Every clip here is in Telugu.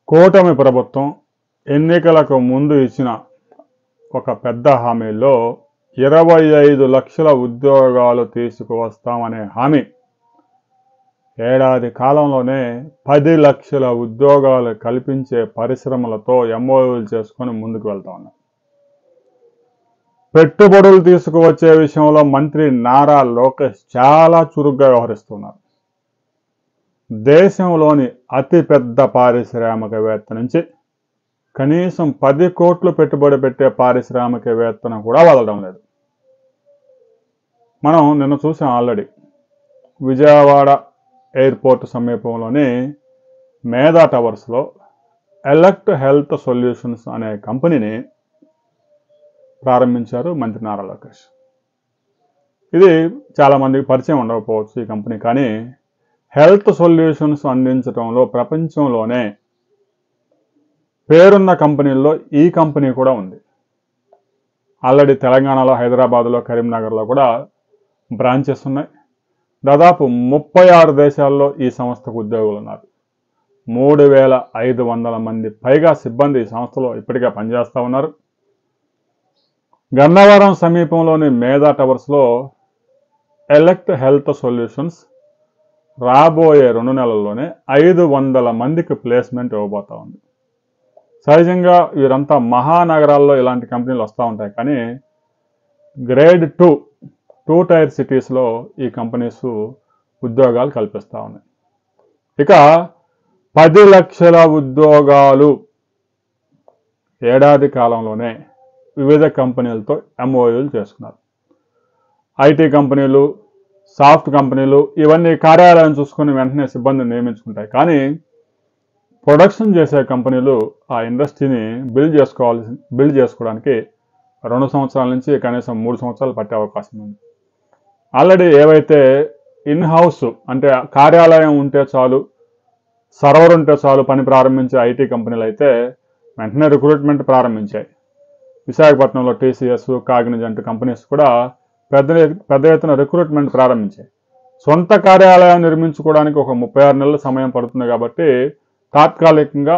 కూటమి ప్రభుత్వం ఎన్నికలకు ముందు ఇచ్చిన ఒక పెద్ద హామీలో 25 లక్షల ఉద్యోగాలు తీసుకువస్తామనే హామీ ఏడాది కాలంలోనే 10 లక్షల ఉద్యోగాలు కల్పించే పరిశ్రమలతో ఎంఓయూలు చేసుకొని ముందుకు వెళ్తా ఉన్నారు. పెట్టుబడులు తీసుకువచ్చే విషయంలో మంత్రి నారా లోకేష్ చాలా చురుగ్గా వ్యవహరిస్తున్నారు. దేశంలోని అతిపెద్ద పారిశ్రామికవేత్త నుంచి కనీసం 10 కోట్లు పెట్టుబడి పెట్టే పారిశ్రామికవేత్తను కూడా వదలడం లేదు. మనం నిన్న చూసాం ఆల్రెడీ విజయవాడ ఎయిర్పోర్ట్ సమీపంలోని మేధా టవర్స్లో ఎలక్ట్ హెల్త్ సొల్యూషన్స్ అనే కంపెనీని ప్రారంభించారు మంత్రి నారా లోకేష్. ఇది చాలామందికి పరిచయం ఉండకపోవచ్చు ఈ కంపెనీ, కానీ హెల్త్ సొల్యూషన్స్ అందించడంలో ప్రపంచంలోనే పేరున్న కంపెనీల్లో ఈ కంపెనీ కూడా ఉంది. ఆల్రెడీ తెలంగాణలో, హైదరాబాద్లో, కరీంనగర్లో కూడా బ్రాంచెస్ ఉన్నాయి. దాదాపు 36 దేశాల్లో ఈ సంస్థకు ఉద్యోగులు ఉన్నారు. 3,500 మంది పైగా సిబ్బంది ఈ సంస్థలో ఇప్పటికే పనిచేస్తూ ఉన్నారు. గన్నవరం సమీపంలోని మేధా టవర్స్లో ఎలక్ట్ హెల్త్ సొల్యూషన్స్ రాబోయే 2 నెలల్లోనే 500 మందికి ప్లేస్మెంట్ ఇవ్వబోతా ఉంది. సహజంగా వీరంతా మహానగరాల్లో ఇలాంటి కంపెనీలు వస్తూ ఉంటాయి, కానీ గ్రేడ్ 2 టైర్ సిటీస్లో ఈ కంపెనీస్ ఉద్యోగాలు కల్పిస్తూ ఉన్నాయి. ఇక 10 లక్షల ఉద్యోగాలు ఏడాది కాలంలోనే వివిధ కంపెనీలతో ఎంఓయూలు చేసుకున్నారు. ఐటీ కంపెనీలు, సాఫ్ట్ కంపెనీలు ఇవన్నీ కార్యాలయం చూసుకుని వెంటనే సిబ్బందిని నియమించుకుంటాయి, కానీ ప్రొడక్షన్ చేసే కంపెనీలు ఆ ఇండస్ట్రీని బిల్డ్ చేసుకోవడానికి 2 సంవత్సరాల నుంచి కనీసం 3 సంవత్సరాలు పట్టే అవకాశం ఉంది. ఆల్రెడీ ఏవైతే ఇన్ హౌస్ అంటే కార్యాలయం ఉంటే చాలు, సర్వర్ ఉంటే చాలు పని ప్రారంభించే ఐటీ కంపెనీలు అయితే వెంటనే రిక్రూట్మెంట్ ప్రారంభించాయి. విశాఖపట్నంలో టీసీఎస్, కాగ్నిజెంట్ కంపెనీస్ కూడా పెద్ద ఎత్తున రిక్రూట్మెంట్ ప్రారంభించాయి. సొంత కార్యాలయం నిర్మించుకోవడానికి ఒక 36 నెలల సమయం పడుతుంది కాబట్టి తాత్కాలికంగా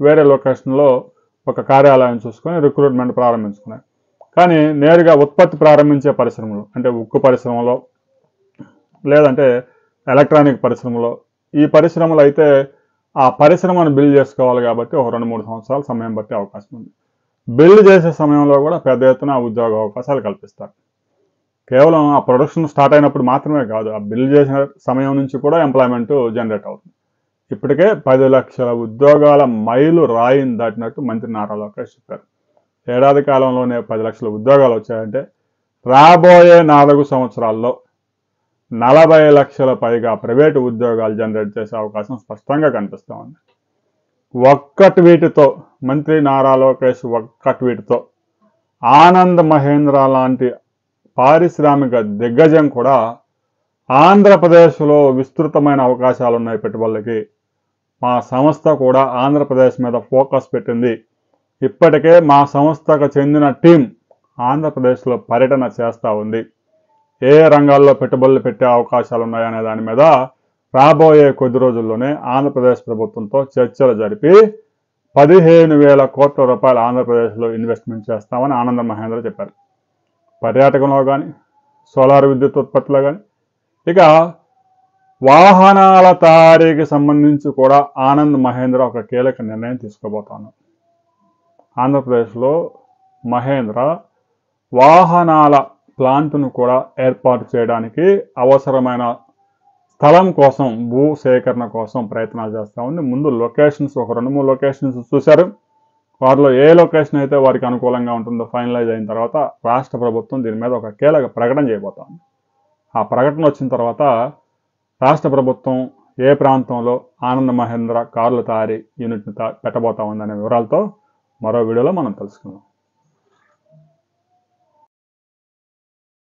వేరే లొకేషన్లో ఒక కార్యాలయం చూసుకొని రిక్రూట్మెంట్ ప్రారంభించుకున్నాయి. కానీ నేరుగా ఉత్పత్తి ప్రారంభించే పరిశ్రమలు అంటే ఉక్కు పరిశ్రమలో, లేదంటే ఎలక్ట్రానిక్ పరిశ్రమలో, ఈ పరిశ్రమలు అయితే ఆ పరిశ్రమను బిల్డ్ చేసుకోవాలి కాబట్టి ఒక 2-3 సంవత్సరాలు సమయం పట్టే అవకాశం ఉంది. బిల్డ్ చేసే సమయంలో కూడా పెద్ద ఎత్తున ఉద్యోగ అవకాశాలు కల్పిస్తారు. కేవలం ఆ ప్రొడక్షన్ స్టార్ట్ అయినప్పుడు మాత్రమే కాదు, ఆ బిల్డ్ చేసిన సమయం నుంచి కూడా ఎంప్లాయ్మెంట్ జనరేట్ అవుతుంది. ఇప్పటికే 10 లక్షల ఉద్యోగాల మైలు రాయిని దాటినట్టు మంత్రి నారా లోకేష్ చెప్పారు. ఏడాది కాలంలోనే 10 లక్షల ఉద్యోగాలు వచ్చాయంటే రాబోయే 4 సంవత్సరాల్లో 40 లక్షల పైగా ప్రైవేటు ఉద్యోగాలు జనరేట్ చేసే అవకాశం స్పష్టంగా కనిపిస్తూ ఉంది. ఒక్క ట్వీట్తో మంత్రి నారా లోకేష్ ఆనంద్ మహేంద్ర లాంటి పారిశ్రామిక దిగ్గజం కూడా ఆంధ్రప్రదేశ్లో విస్తృతమైన అవకాశాలు ఉన్నాయి పెట్టుబడులకి, మా సంస్థ కూడా ఆంధ్రప్రదేశ్ మీద ఫోకస్ పెట్టింది, ఇప్పటికే మా సంస్థకు చెందిన టీం ఆంధ్రప్రదేశ్లో పర్యటన చేస్తూ ఉంది, ఏ రంగాల్లో పెట్టుబడులు పెట్టే అవకాశాలు ఉన్నాయనే దాని మీద రాబోయే కొద్ది రోజుల్లోనే ఆంధ్రప్రదేశ్ ప్రభుత్వంతో చర్చలు జరిపి 15,000 కోట్ల రూపాయలు ఆంధ్రప్రదేశ్లో ఇన్వెస్ట్మెంట్ చేస్తామని ఆనంద్ మహేంద్ర చెప్పారు. పర్యాటకంలో కానీ, సోలార్ విద్యుత్ ఉత్పత్తిలో కానీ, ఇక వాహనాల తయారీకి సంబంధించి కూడా ఆనంద్ మహేంద్ర ఒక కీలక నిర్ణయం తీసుకోబోతున్నారు. ఆంధ్రప్రదేశ్లో మహేంద్ర వాహనాల ప్లాంట్ను కూడా ఏర్పాటు చేయడానికి అవసరమైన స్థలం కోసం, భూ సేకరణ కోసం ప్రయత్నాలు చేస్తూ ఉంది. ముందు లొకేషన్స్ ఒక 2-3 లొకేషన్స్ చూశారు. వారిలో ఏ లొకేషన్ అయితే వారికి అనుకూలంగా ఉంటుందో ఫైనలైజ్ అయిన తర్వాత రాష్ట్ర ప్రభుత్వం దీని మీద ఒక కీలక ప్రకటన చేయబోతోంది. ఆ ప్రకటన వచ్చిన తర్వాత రాష్ట్ర ప్రభుత్వం ఏ ప్రాంతంలో ఆనంద్ మహేంద్ర కార్ల తయారీ యూనిట్ని పెట్టబోతా ఉందనే వివరాలతో మరో వీడియోలో మనం తెలుసుకుందాం.